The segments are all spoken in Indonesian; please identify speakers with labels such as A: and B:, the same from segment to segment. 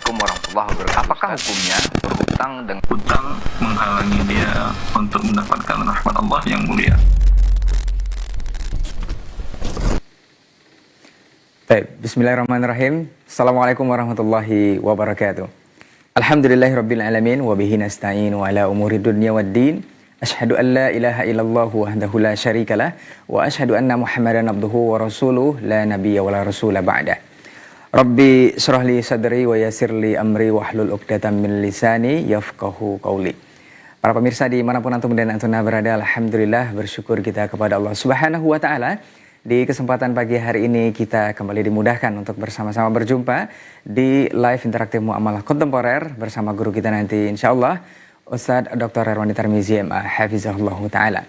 A: Assalamualaikum warahmatullahi wabarakatuh. Apakah hukumnya berhutang dengan
B: Hutang menghalangi dia untuk mendapatkan rahmat Allah yang mulia.
C: Baik, bismillahirrahmanirrahim. Assalamualaikum warahmatullahi wabarakatuh. Alhamdulillahirabbil alamin wa bihi nasta'in wa ala umuri dunya waddin. Asyhadu an la ilaha illallah wahdahu la syarikalah wa asyhadu anna Muhammadan abduhu wa rasuluh la nabiyya wa la rasula ba'dah. Rabbi syrah li sadri wa yassir li amri wahlul 'uqdatam min lisani yafqahu qawli. Para pemirsa dimanapun antum dan antuna berada, alhamdulillah bersyukur kita kepada Allah Subhanahu wa taala. Di kesempatan pagi hari ini kita kembali dimudahkan untuk bersama-sama berjumpa di live interaktif Muamalah Kontemporer bersama guru kita nanti insyaallah Ustadz Dr. Erwani Tarmizi MA hafizahullah taala.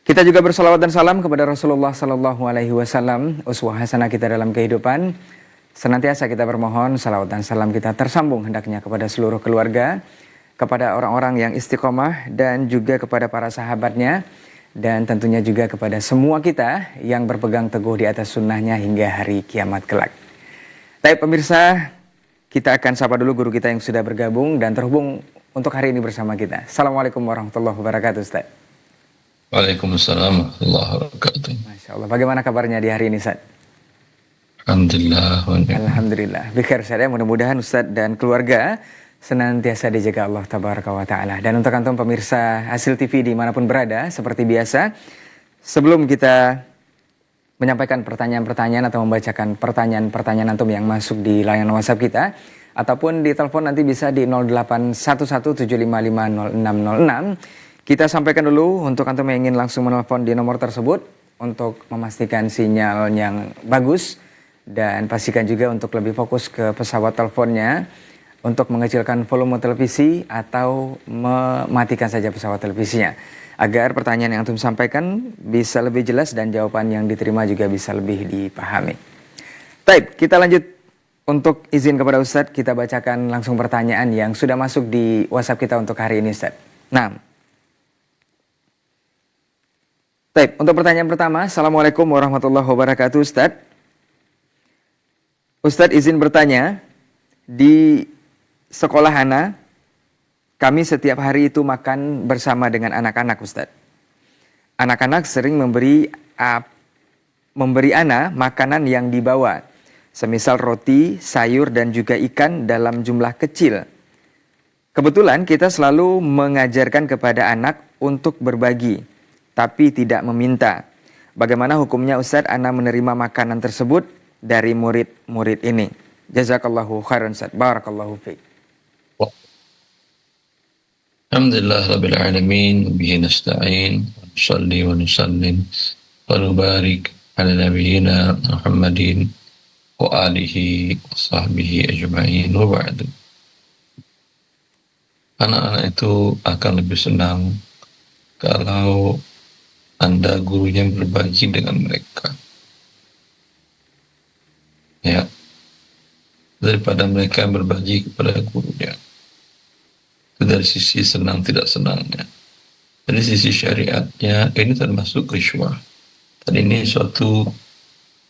C: Kita juga bersalawat dan salam kepada Rasulullah sallallahu alaihi wasallam, uswah hasanah kita dalam kehidupan. Senantiasa kita bermohon salawat dan salam kita tersambung hendaknya kepada seluruh keluarga, kepada orang-orang yang istiqomah dan juga kepada para sahabatnya, dan tentunya juga kepada semua kita yang berpegang teguh di atas sunnahnya hingga hari kiamat kelak. Baik pemirsa, kita akan sapa dulu guru kita yang sudah bergabung dan terhubung untuk hari ini bersama kita. Assalamualaikum warahmatullahi wabarakatuh, Ustaz.
B: Waalaikumsalam warahmatullahi wabarakatuh.
C: Masya Allah, bagaimana kabarnya di hari ini, Ustaz?
B: Alhamdulillah.
C: Alhamdulillah. Bikhair saya, mudah-mudahan Ustadz dan keluarga senantiasa dijaga Allah Tabaraka wa Ta'ala. Dan untuk antum pemirsa Hasil TV dimanapun berada, seperti biasa, sebelum kita menyampaikan pertanyaan-pertanyaan atau membacakan pertanyaan-pertanyaan antum yang masuk di layanan WhatsApp kita, ataupun di telepon nanti bisa di 081175500606. Kita sampaikan dulu untuk antum yang ingin langsung menelpon di nomor tersebut untuk memastikan sinyal yang bagus. Dan pastikan juga untuk lebih fokus ke pesawat teleponnya, untuk mengecilkan volume televisi atau mematikan saja pesawat televisinya, agar pertanyaan yang antum sampaikan bisa lebih jelas dan jawaban yang diterima juga bisa lebih dipahami. Baik, kita lanjut. Untuk izin kepada Ustadz, kita bacakan langsung pertanyaan yang sudah masuk di WhatsApp kita untuk hari ini, Ustadz. Nah, baik, untuk pertanyaan pertama, Assalamualaikum warahmatullahi wabarakatuh, Ustadz. Ustadz izin bertanya, di sekolah Ana, kami setiap hari itu makan bersama dengan anak-anak, Ustadz. Anak-anak sering memberi Ana makanan yang dibawa, semisal roti, sayur, dan juga ikan dalam jumlah kecil. Kebetulan kita selalu mengajarkan kepada anak untuk berbagi, tapi tidak meminta. Bagaimana hukumnya Ustadz Ana menerima makanan tersebut dari murid-murid ini? Jazakallahu khairan, Ustaz. Barakallahu fiik.
B: Alhamdulillah rabbil alamin, bihi nasta'in, wa nusalli wa nusallim wa nubarik ala nabiyyina Muhammadin wa alihi wa sahbihi ajma'in wa ba'du. Anak-anak itu akan lebih senang kalau Anda gurunya berbagi dengan mereka, ya, daripada mereka berbagi kepada gurunya. Itu dari sisi senang tidak senangnya. Dari sisi syariatnya ini termasuk riswah. Dan ini suatu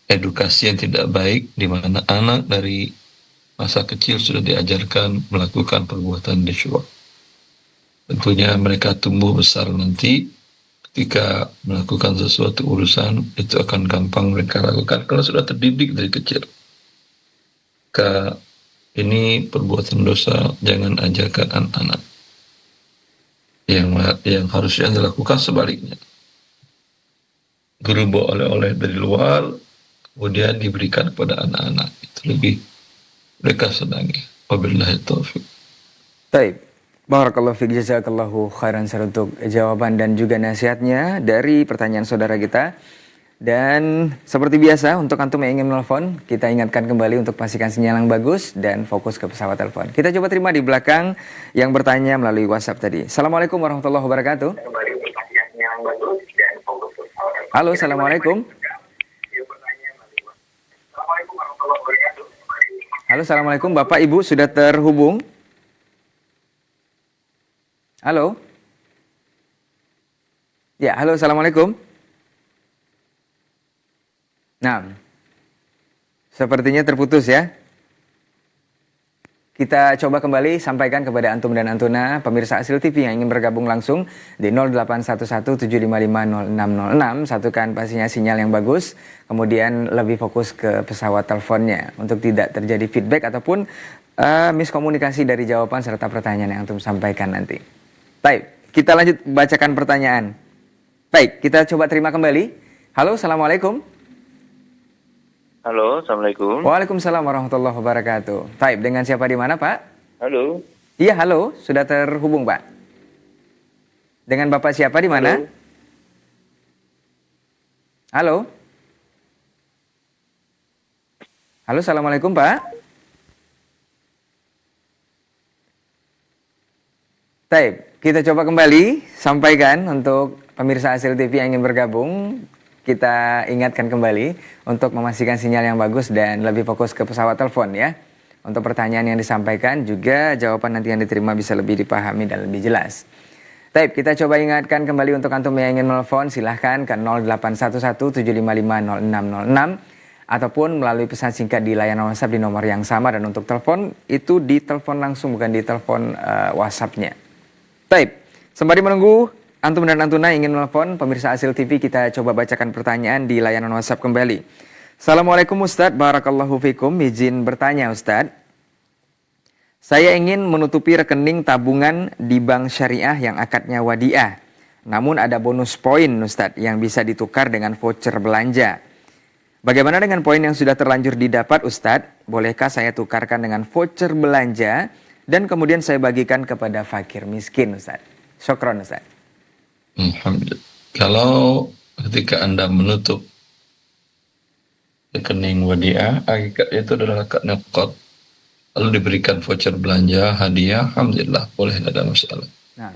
B: edukasi yang tidak baik, di mana anak dari masa kecil sudah diajarkan melakukan perbuatan riswah. Tentunya mereka tumbuh besar nanti, ketika melakukan sesuatu urusan itu akan gampang mereka lakukan kalau sudah terdidik dari kecil. Ini perbuatan dosa, jangan ajarkan anak-anak. Yang harusnya dilakukan sebaliknya. Guru bawa oleh-oleh dari luar, kemudian diberikan kepada anak-anak. Itu lebih mereka senangi. Wabillahi taufiq.
C: Baik. Barakallahu fiik, jazakallahu khairan untuk jawaban dan juga nasihatnya dari pertanyaan saudara kita. Dan seperti biasa, untuk antum yang ingin menelpon, kita ingatkan kembali untuk pastikan sinyal yang bagus dan fokus ke pesawat telepon. Kita coba terima di belakang yang bertanya melalui WhatsApp tadi. Assalamualaikum warahmatullahi wabarakatuh. Halo, assalamualaikum. Halo, assalamualaikum. Bapak Ibu sudah terhubung? Halo. Ya, halo, assalamualaikum. Nah, sepertinya terputus ya. kita coba kembali sampaikan kepada antum dan antuna pemirsa Asil TV yang ingin bergabung langsung di 0811755606. Satukan pastinya sinyal yang bagus, kemudian lebih fokus ke pesawat teleponnya untuk tidak terjadi feedback ataupun miskomunikasi dari jawaban serta pertanyaan yang antum sampaikan nanti. Baik, kita lanjut bacakan pertanyaan. Baik, kita coba terima kembali. Halo, Assalamualaikum.
D: Halo, Assalamualaikum.
C: Waalaikumsalam warahmatullahi wabarakatuh. Baik, dengan siapa di mana, Pak?
D: Halo.
C: Iya, halo, sudah terhubung, Pak. Dengan Bapak siapa di mana? Halo. Halo, Assalamualaikum, Pak. Baik, kita coba kembali sampaikan untuk pemirsa Asil TV yang ingin bergabung. Kita ingatkan kembali untuk memastikan sinyal yang bagus dan lebih fokus ke pesawat telepon ya. Untuk pertanyaan yang disampaikan juga jawaban nanti yang diterima bisa lebih dipahami dan lebih jelas. Baik, kita coba ingatkan kembali untuk antum yang ingin menelpon silahkan ke 0811755606 ataupun melalui pesan singkat di layanan WhatsApp di nomor yang sama, dan untuk telepon itu ditelepon langsung bukan ditelepon WhatsApp-nya. Baik, sembari menunggu antum dan antuna ingin menelpon pemirsa Asil TV, kita coba bacakan pertanyaan di layanan WhatsApp kembali. Assalamualaikum Ustadz, barakallahu fikum. Izin bertanya Ustadz, saya ingin menutupi rekening tabungan di bank syariah yang akadnya wadiah. Namun ada bonus poin Ustadz yang bisa ditukar dengan voucher belanja. Bagaimana dengan poin yang sudah terlanjur didapat Ustadz? Bolehkah saya tukarkan dengan voucher belanja dan kemudian saya bagikan kepada fakir miskin Ustadz? Syukron Ustadz.
B: Alhamdulillah. Kalau ketika Anda menutup rekening wadiah, hakikat itu adalah akad nyokot, lalu diberikan voucher belanja, hadiah, alhamdulillah, boleh, tidak ada masalah.
C: Nah,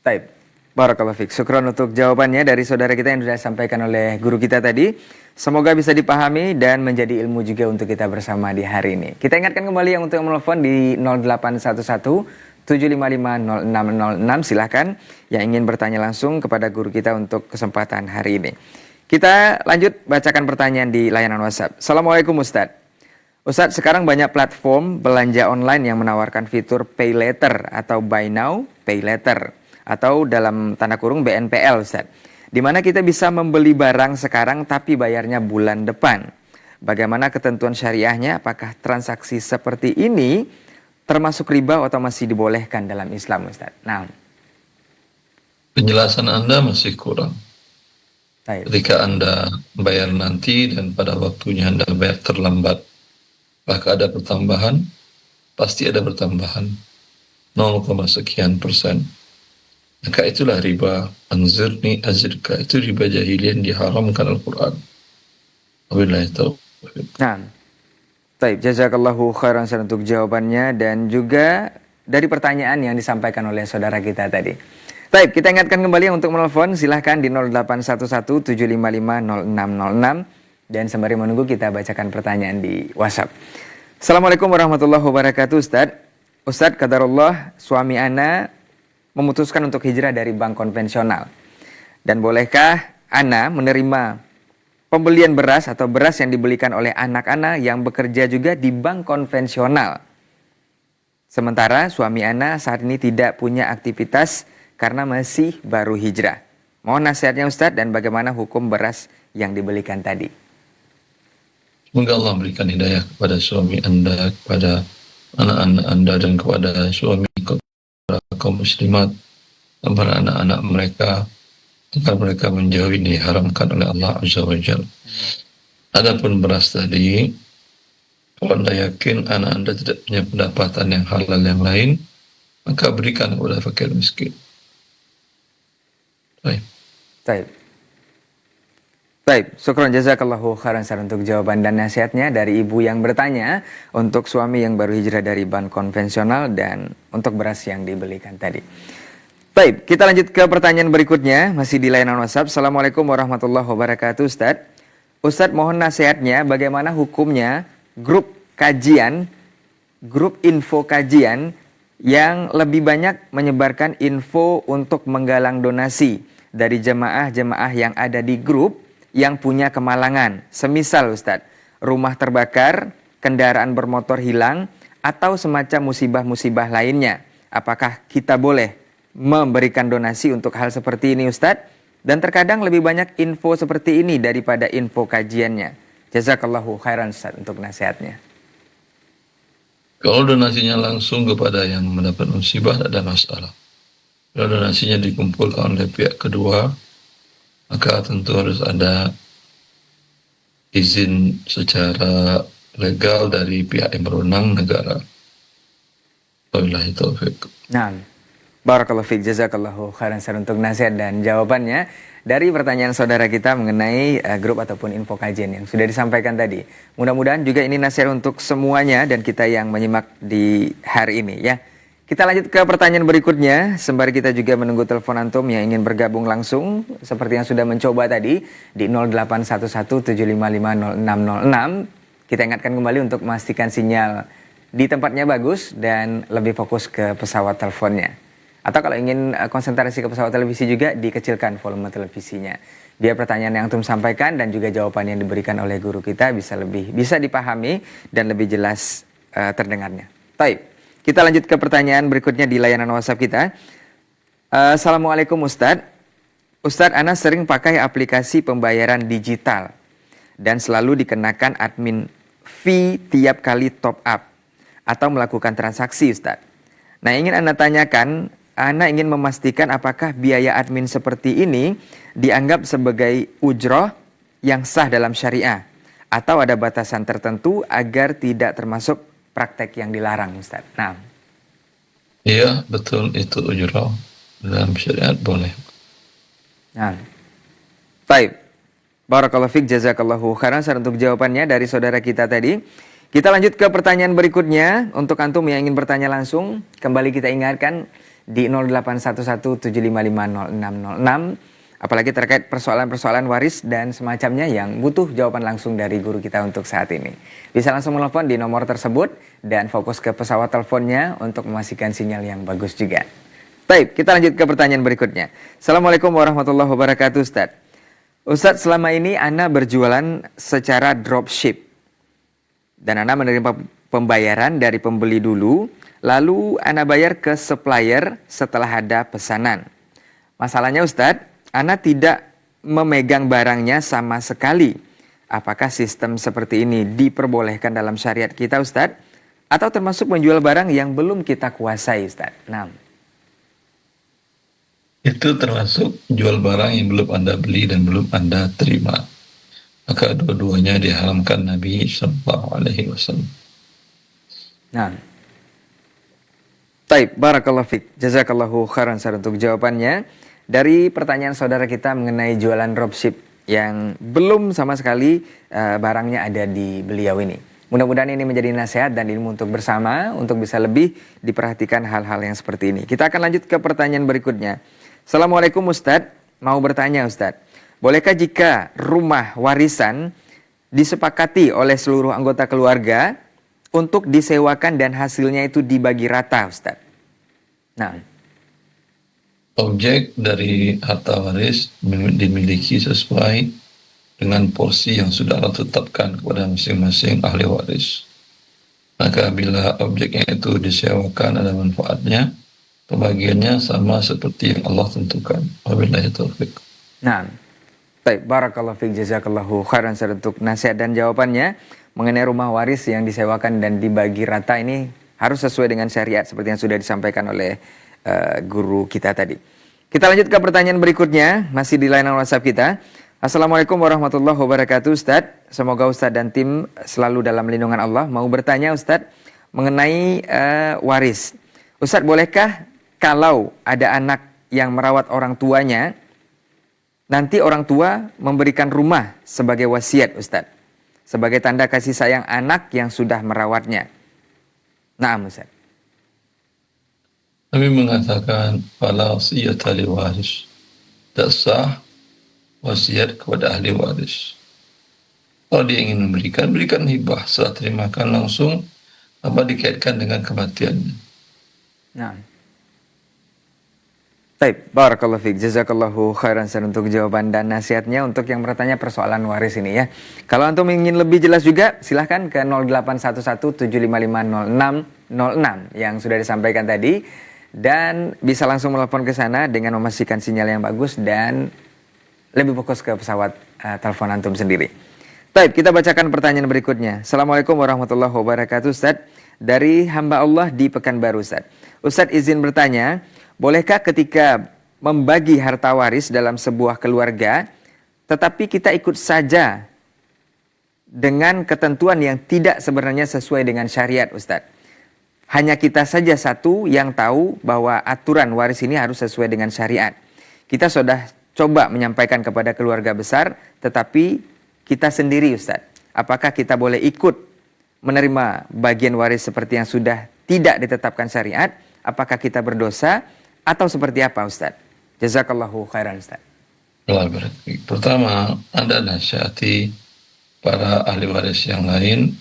C: baik. Barakallahu fiik. Syukron untuk jawabannya dari saudara kita yang sudah disampaikan oleh guru kita tadi. Semoga bisa dipahami dan menjadi ilmu juga untuk kita bersama di hari ini. Kita ingatkan kembali yang untuk menelpon di 0811755606. Silahkan yang ingin bertanya langsung kepada guru kita untuk kesempatan hari ini. Kita lanjut bacakan pertanyaan di layanan WhatsApp. Assalamualaikum Ustadz. Ustadz, sekarang banyak platform belanja online yang menawarkan fitur pay later atau buy now, pay later, atau dalam tanda kurung BNPL Ustadz, di mana kita bisa membeli barang sekarang tapi bayarnya bulan depan. Bagaimana ketentuan syariahnya? Apakah transaksi seperti ini termasuk riba atau masih dibolehkan dalam Islam Ustadz? Nah,
B: penjelasan Anda masih kurang.
C: baik.
B: Ketika Anda bayar nanti dan pada waktunya Anda bayar terlambat, maka ada pertambahan, pasti ada pertambahan 0, sekian persen. Maka itulah riba. Anzirni azirka, itu riba jahiliyah yang diharamkan Al-Quran. Wabillahi taufiq.
C: Nah, baik, jazakallahu khairan untuk jawabannya dan juga dari pertanyaan yang disampaikan oleh saudara kita tadi. Baik, kita ingatkan kembali untuk menelpon silahkan di 0811755606 dan sembari menunggu kita bacakan pertanyaan di WhatsApp. Assalamualaikum warahmatullahi wabarakatuh Ustadz. Ustadz, qadarullah suami ana memutuskan untuk hijrah dari bank konvensional. Dan bolehkah ana menerima pembelian beras atau beras yang dibelikan oleh anak ana yang bekerja juga di bank konvensional? Sementara suami ana saat ini tidak punya aktivitas karena masih baru hijrah. Mohon nasihatnya Ustadz dan bagaimana hukum beras yang dibelikan tadi.
B: Semoga Allah berikan hidayah kepada suami Anda, kepada anak-anak Anda, dan kepada suami kaum muslimat dan para anak-anak mereka, agar mereka menjauhi diharamkan oleh Allah Azza wa Jalla. Adapun beras tadi, kalau Anda yakin anak Anda tidak punya pendapatan yang halal yang lain, maka berikan kepada fakir miskin. Baik.
C: Baik, syukron jazakallahu khairan untuk jawaban dan nasihatnya dari ibu yang bertanya untuk suami yang baru hijrah dari bank konvensional dan untuk beras yang dibelikan tadi. Baik, kita lanjut ke pertanyaan berikutnya, masih di layanan WhatsApp. Assalamualaikum warahmatullahi wabarakatuh Ustadz. Ustadz, mohon nasihatnya bagaimana hukumnya grup kajian, grup info kajian yang lebih banyak menyebarkan info untuk menggalang donasi dari jemaah-jemaah yang ada di grup yang punya kemalangan. Semisal Ustadz, rumah terbakar, kendaraan bermotor hilang, atau semacam musibah-musibah lainnya. Apakah kita boleh memberikan donasi untuk hal seperti ini Ustadz? Dan terkadang lebih banyak info seperti ini daripada info kajiannya. Jazakallahu khairan Ustadz untuk nasihatnya.
B: Kalau donasinya langsung kepada yang mendapat musibah, tidak ada masalah. Kalau donasinya dikumpulkan oleh pihak kedua, maka tentu harus ada izin secara legal dari pihak yang berwenang negara. Wabillahi taufiq.
C: Nah, barakallahu fiik, jazakallahu khairan untuk nasihat dan jawabannya dari pertanyaan saudara kita mengenai grup ataupun info kajian yang sudah disampaikan tadi. Mudah-mudahan juga ini nasihat untuk semuanya dan kita yang menyimak di hari ini ya. Kita lanjut ke pertanyaan berikutnya, sembari kita juga menunggu telepon antum yang ingin bergabung langsung seperti yang sudah mencoba tadi di 081175500606. Kita ingatkan kembali untuk memastikan sinyal di tempatnya bagus dan lebih fokus ke pesawat teleponnya. Atau kalau ingin konsentrasi ke pesawat televisi juga dikecilkan volume televisinya. Biar pertanyaan yang antum sampaikan dan juga jawaban yang diberikan oleh guru kita bisa dipahami dan lebih jelas terdengarnya. Baik. Kita lanjut ke pertanyaan berikutnya di layanan WhatsApp kita. Assalamualaikum Ustadz. Ustadz, Ana sering pakai aplikasi pembayaran digital dan selalu dikenakan admin fee tiap kali top up atau melakukan transaksi Ustadz. Nah, ingin Ana tanyakan, Ana ingin memastikan apakah biaya admin seperti ini dianggap sebagai ujroh yang sah dalam syariah atau ada batasan tertentu agar tidak termasuk praktek yang dilarang Ustaz. Nah.
B: Iya, betul, itu ujroh. Dalam syariat boleh.
C: Nah. Baik. Barakallahu fiik, jazakallahu khairan untuk jawabannya dari saudara kita tadi. Kita lanjut ke pertanyaan berikutnya. Untuk antum yang ingin bertanya langsung, kembali kita ingatkan di 081175500606. Apalagi terkait persoalan-persoalan waris dan semacamnya yang butuh jawaban langsung dari guru kita untuk saat ini. Bisa langsung menelpon di nomor tersebut dan fokus ke pesawat teleponnya untuk memastikan sinyal yang bagus juga. Baik, kita lanjut ke pertanyaan berikutnya. Assalamualaikum warahmatullahi wabarakatuh Ustadz. Ustadz, selama ini Ana berjualan secara dropship. Dan Ana menerima pembayaran dari pembeli dulu, lalu Ana bayar ke supplier setelah ada pesanan. Masalahnya Ustadz, Ana tidak memegang barangnya sama sekali. Apakah sistem seperti ini diperbolehkan dalam syariat kita Ustadz? Atau termasuk menjual barang yang belum kita kuasai Ustadz? Nah.
B: Itu termasuk jual barang yang belum Anda beli dan belum Anda terima. Maka dua-duanya diharamkan Nabi SAW.
C: Nah. Baik, barakallahu fiik. Jazakallahu khairan untuk jawabannya. Dari pertanyaan saudara kita mengenai jualan dropship yang belum sama sekali barangnya ada di beliau ini. Mudah-mudahan ini menjadi nasihat dan ilmu untuk bersama, untuk bisa lebih diperhatikan hal-hal yang seperti ini. Kita akan lanjut ke pertanyaan berikutnya. Assalamualaikum Ustadz, mau bertanya Ustadz. Bolehkah jika rumah warisan disepakati oleh seluruh anggota keluarga untuk disewakan dan hasilnya itu dibagi rata Ustadz? Nah.
B: Objek dari harta waris dimiliki sesuai dengan porsi yang sudah Allah tetapkan kepada masing-masing ahli waris. Maka bila objeknya itu disewakan ada manfaatnya, pembagiannya sama seperti yang Allah tentukan. Wabillahi taufiq.
C: Nah, baik, barakallahu fiik, jazakallahu khairan untuk nasihat dan jawabannya mengenai rumah waris yang disewakan dan dibagi rata ini harus sesuai dengan syariat seperti yang sudah disampaikan oleh guru kita tadi. Kita lanjut ke pertanyaan berikutnya, masih di layanan WhatsApp kita. Assalamualaikum warahmatullahi wabarakatuh Ustadz. Semoga Ustadz dan tim selalu dalam lindungan Allah. Mau bertanya Ustadz mengenai waris. Ustadz, bolehkah kalau ada anak yang merawat orang tuanya, nanti orang tua memberikan rumah sebagai wasiat Ustadz, sebagai tanda kasih sayang anak yang sudah merawatnya? Naam Ustadz.
B: Kami mengatakan fala wasiyata li waris. Tak sah wasiat kepada ahli waris. Kalau dia ingin memberikan, berikan hibah, setelah terimakan langsung, apa dikaitkan dengan kematiannya.
C: Nah. Baik, barakallahu fiik. Jazakallahu khairan Ustaz untuk jawaban dan nasihatnya untuk yang bertanya persoalan waris ini ya. Kalau antum ingin lebih jelas juga silahkan ke 0811-755-0606 yang sudah disampaikan tadi dan bisa langsung menelepon ke sana dengan memastikan sinyal yang bagus dan lebih fokus ke pesawat telepon antum sendiri. Baik, kita bacakan pertanyaan berikutnya. Assalamualaikum warahmatullahi wabarakatuh Ustaz. Dari hamba Allah di Pekanbaru Ustaz. Ustaz izin bertanya, bolehkah ketika membagi harta waris dalam sebuah keluarga, tetapi kita ikut saja dengan ketentuan yang tidak sebenarnya sesuai dengan syariat Ustaz? Hanya kita saja satu yang tahu bahwa aturan waris ini harus sesuai dengan syariat. Kita sudah coba menyampaikan kepada keluarga besar, tetapi kita sendiri Ustaz. Apakah kita boleh ikut menerima bagian waris seperti yang sudah tidak ditetapkan syariat? Apakah kita berdosa? Atau seperti apa Ustaz? Jazakallahu khairan Ustaz.
B: Pertama, Anda nasihati para ahli waris yang lain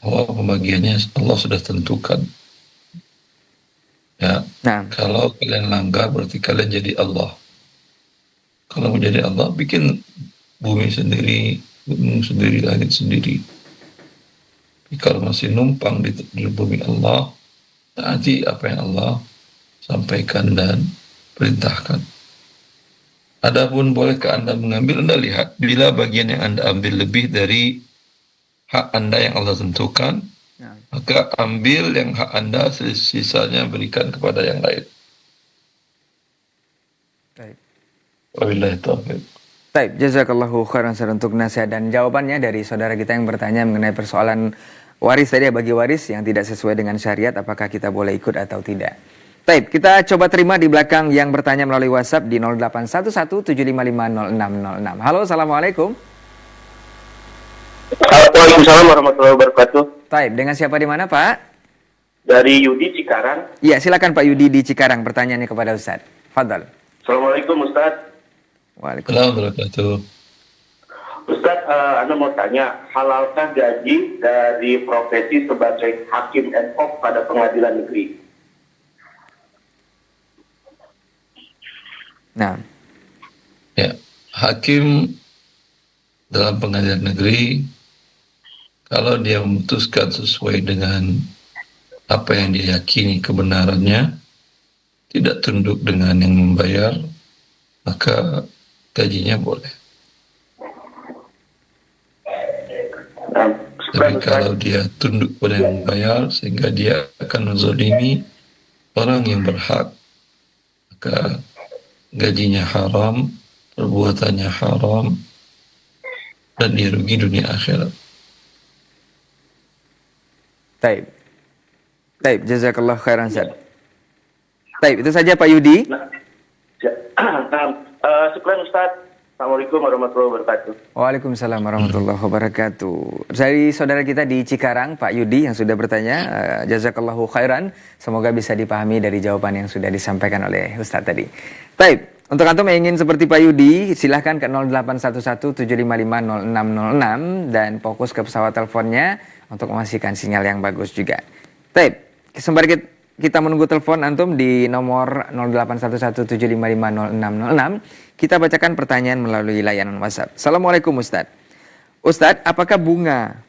B: bahwa pembagiannya Allah sudah tentukan. Ya,
C: Nah,
B: kalau kalian langgar berarti kalian jadi Allah. Kalau mau jadi Allah, bikin bumi sendiri, gunung sendiri, langit sendiri. Tapi kalau masih numpang di bumi Allah, taati apa yang Allah sampaikan dan perintahkan. Adapun bolehkah Anda mengambil, Anda lihat bila bagian yang Anda ambil lebih dari hak Anda yang Allah tentukan, maka ambil yang hak Anda, sisanya berikan kepada yang lain.
C: baik.
B: Wabillahi taufiq.
C: Baik, jazakallahu khairan Ustaz untuk nasihat dan jawabannya dari saudara kita yang bertanya mengenai persoalan waris tadi, bagi waris yang tidak sesuai dengan syariat, apakah kita boleh ikut atau tidak. Baik, kita coba terima di belakang yang bertanya melalui WhatsApp di 0811-755-0606. Halo, Assalamualaikum.
D: Waalaikumsalam warahmatullahi wabarakatuh.
C: Baik, dengan siapa di mana Pak?
D: Dari Yudi Cikarang.
C: Iya, silakan Pak Yudi di Cikarang, pertanyaannya kepada Ustaz. Fadal.
D: Assalamualaikum Ustaz.
C: Waalaikumsalam.
B: Wabarakatuh.
D: Ustaz, Anda mau tanya, halalkah gaji dari profesi sebagai hakim ad hoc pada pengadilan negeri?
C: Nah,
B: Ya, hakim dalam pengadilan negeri, kalau dia memutuskan sesuai dengan apa yang dia yakini kebenarannya, tidak tunduk dengan yang membayar, maka gajinya boleh. Tapi kalau dia tunduk pada yang membayar, sehingga dia akan menzalimi orang yang berhak, maka gajinya haram, perbuatannya haram, dan dia rugi dunia akhirat.
C: baik. Baik, jazakallah khairan Ustaz. Baik, itu saja Pak Yudi.
D: Syukran Ustaz. Assalamualaikum warahmatullahi wabarakatuh.
C: Waalaikumsalam warahmatullahi wabarakatuh. Dari saudara kita di Cikarang, Pak Yudi yang sudah bertanya, jazakallahu khairan. Semoga bisa dipahami dari jawaban yang sudah disampaikan oleh Ustaz tadi. Baik, untuk antum yang ingin seperti Pak Yudi, silahkan ke 0811-755-0606 dan fokus ke pesawat teleponnya untuk memastikan sinyal yang bagus juga. Baik, sembari kita menunggu telepon antum di nomor 0811-755-0606. Kita bacakan pertanyaan melalui layanan WhatsApp. Assalamualaikum Ustadz. Ustadz, apakah bunga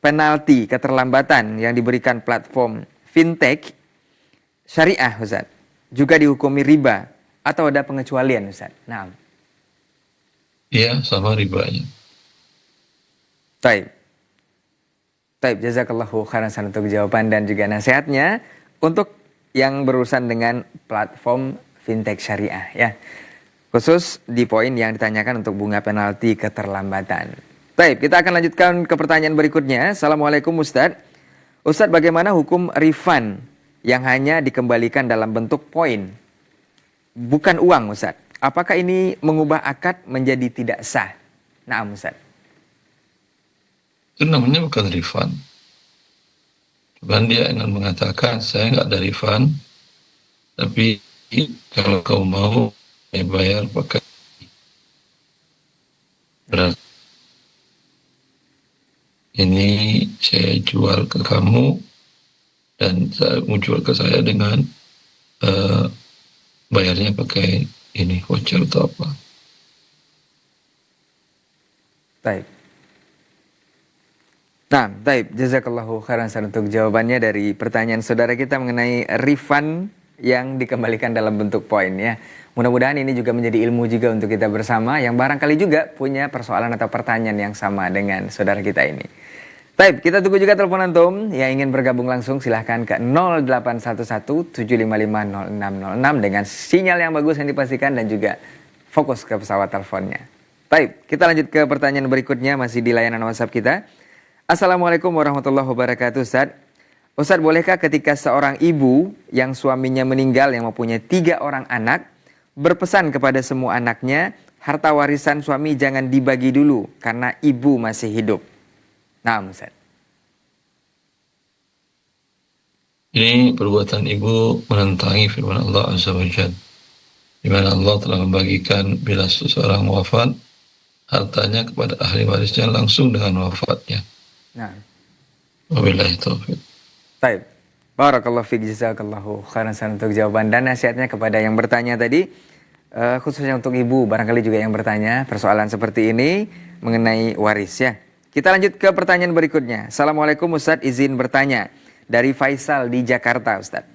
C: penalti keterlambatan yang diberikan platform fintech syariah Ustadz juga dihukumi riba atau ada pengecualian Ustadz? Nah.
B: Iya, sama ribanya.
C: Baik. Baik, jazakallahu khairan untuk jawaban dan juga nasihatnya. Untuk yang berurusan dengan platform fintech syariah ya. Khusus di poin yang ditanyakan untuk bunga penalti keterlambatan. Baik, kita akan lanjutkan ke pertanyaan berikutnya. Assalamualaikum Ustadz. Ustadz, bagaimana hukum refund yang hanya dikembalikan dalam bentuk poin? Bukan uang Ustadz. Apakah ini mengubah akad menjadi tidak sah? Naam Ustadz.
B: Itu namanya bukan refund. Cuman dia ingin mengatakan, saya nggak ada refund, tapi kalau kau mau, saya bayar pakai berarti ini saya jual ke kamu dan saya mau jual ke saya dengan bayarnya pakai ini voucher atau apa.
C: Baik. Nah, baik. Jazakallahu khairan Ustaz untuk jawabannya dari pertanyaan saudara kita mengenai refund yang dikembalikan dalam bentuk poin ya. Mudah-mudahan ini juga menjadi ilmu juga untuk kita bersama yang barangkali juga punya persoalan atau pertanyaan yang sama dengan saudara kita ini. Baik, kita tunggu juga telepon antum yang ingin bergabung langsung silahkan ke 0811-755-0606 dengan sinyal yang bagus yang dipastikan dan juga fokus ke pesawat teleponnya. Baik, kita lanjut ke pertanyaan berikutnya masih di layanan WhatsApp kita. Assalamualaikum warahmatullahi wabarakatuh Ustaz. Ustaz, bolehkah ketika seorang ibu yang suaminya meninggal yang mempunyai 3 orang anak berpesan kepada semua anaknya harta warisan suami jangan dibagi dulu karena ibu masih hidup? Nah, Ustaz.
B: Ini perbuatan ibu menentangi firman Allah Azza wa Jalla, di mana Allah telah membagikan bila seseorang wafat, hartanya kepada ahli warisnya langsung dengan wafatnya.
C: Nah.
B: Wabillahi taufiq.
C: Baik. Barakallahu fiik, jazakallahu khairan untuk jawaban dan nasihatnya kepada yang bertanya tadi, khususnya untuk ibu barangkali juga yang bertanya persoalan seperti ini mengenai waris ya. Kita lanjut ke pertanyaan berikutnya. Assalamualaikum Ustadz, izin bertanya. Dari Faisal di Jakarta Ustadz.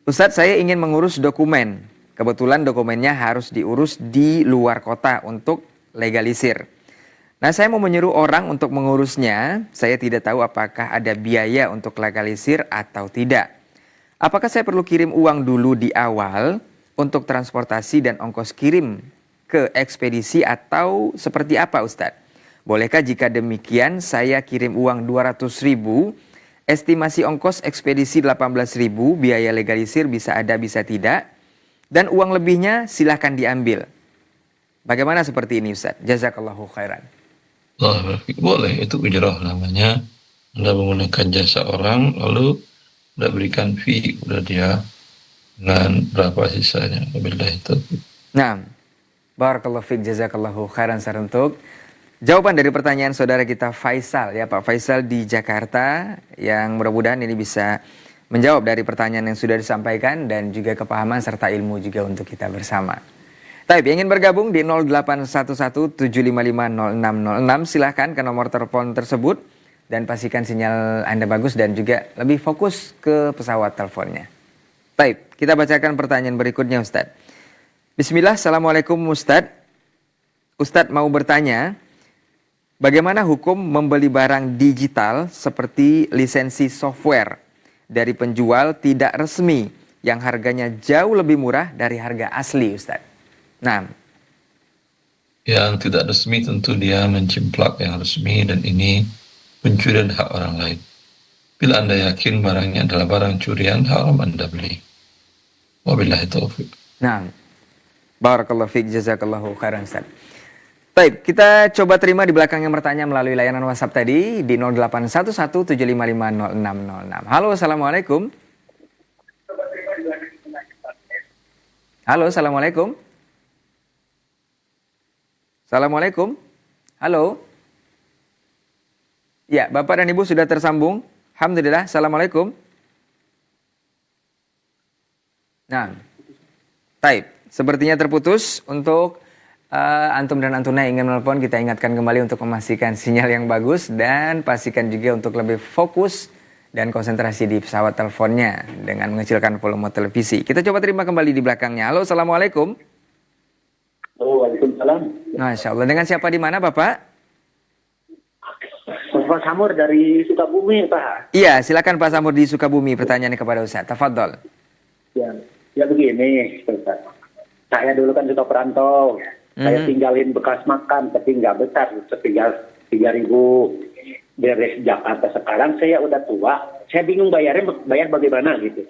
C: Ustadz, saya ingin mengurus dokumen. Kebetulan dokumennya harus diurus di luar kota untuk legalisir. Nah, saya mau menyuruh orang untuk mengurusnya. Saya tidak tahu apakah ada biaya untuk legalisir atau tidak. Apakah saya perlu kirim uang dulu di awal untuk transportasi dan ongkos kirim ke ekspedisi atau seperti apa Ustadz? Bolehkah jika demikian saya kirim uang 200.000, estimasi ongkos ekspedisi 18.000, biaya legalisir bisa ada bisa tidak, dan uang lebihnya silahkan diambil. Bagaimana seperti ini Ustaz? Jazakallahu khairan.
B: Boleh, itu ujrah namanya. Anda menggunakan jasa orang lalu Anda berikan fee udah dia dengan berapa sisanya. Wabillahi taufiq.
C: Nah, barakallahu fiik, jazakallahu khairan untuk jawaban dari pertanyaan saudara kita Faisal ya Pak Faisal di Jakarta, yang mudah-mudahan ini bisa menjawab dari pertanyaan yang sudah disampaikan dan juga kepahaman serta ilmu juga untuk kita bersama. Tapi ingin bergabung di 0811-755-0606 silahkan ke nomor telepon tersebut dan pastikan sinyal Anda bagus dan juga lebih fokus ke pesawat teleponnya. Baik, kita bacakan pertanyaan berikutnya Ustadz. Bismillah, Assalamualaikum Ustadz. Ustadz mau bertanya, bagaimana hukum membeli barang digital seperti lisensi software dari penjual tidak resmi yang harganya jauh lebih murah dari harga asli, Ustaz? Nah,
B: yang tidak resmi tentu dia mencimplak yang resmi dan ini pencurian hak orang lain. Bila Anda yakin barangnya adalah barang curian, haram Anda beli. Wabillahi taufiq.
C: Nah, barakallahu fiik, jazakallahu khairan Ustaz. Baik, kita coba terima di belakang yang bertanya melalui layanan WhatsApp tadi di 0811-755-0606. Halo, Assalamualaikum. Halo, Assalamualaikum. Assalamualaikum. Halo. Ya, Bapak dan Ibu sudah tersambung. Alhamdulillah. Assalamualaikum. Nah, baik. Sepertinya terputus. Untuk antum dan antuna yang ingin menelpon, kita ingatkan kembali untuk memastikan sinyal yang bagus dan pastikan juga untuk lebih fokus dan konsentrasi di pesawat teleponnya dengan mengecilkan volume televisi. Kita coba terima kembali di belakangnya. Halo, Assalamualaikum.
D: Waalaikumsalam.
C: Masya Allah. Dengan siapa di mana, Bapak?
D: Pak Samur dari Sukabumi, Pak.
C: Iya, silakan Pak Samur di Sukabumi. Pertanyaannya kepada Ustaz. Tafadhol.
D: Ya begini, Ustaz. Saya dulu kan suka perantau. Saya tinggalin bekas makan, tapi nggak besar. Setinggal 3.000 beres Jakarta. Sekarang saya udah tua. Saya bingung bayar bagaimana gitu.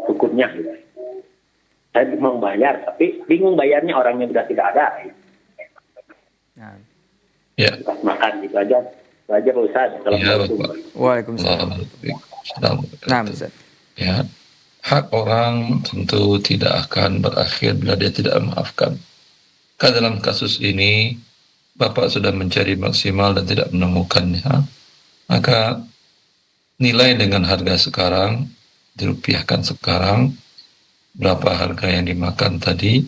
D: Hukumnya gitu. Saya mau bayar, tapi bingung bayarnya, orangnya sudah tidak ada.
C: Nah.
B: Ya.
D: Bekas makan gitu aja. Itu aja Pak Ustaz.
B: Ya, Bapak.
C: Waalaikumsalam. Nah, Ustaz.
B: Ya, hak orang tentu tidak akan berakhir bila dia tidak memaafkan. Karena dalam kasus ini Bapak sudah mencari maksimal dan tidak menemukannya, maka nilai dengan harga sekarang, dirupiahkan sekarang, berapa harga yang dimakan tadi,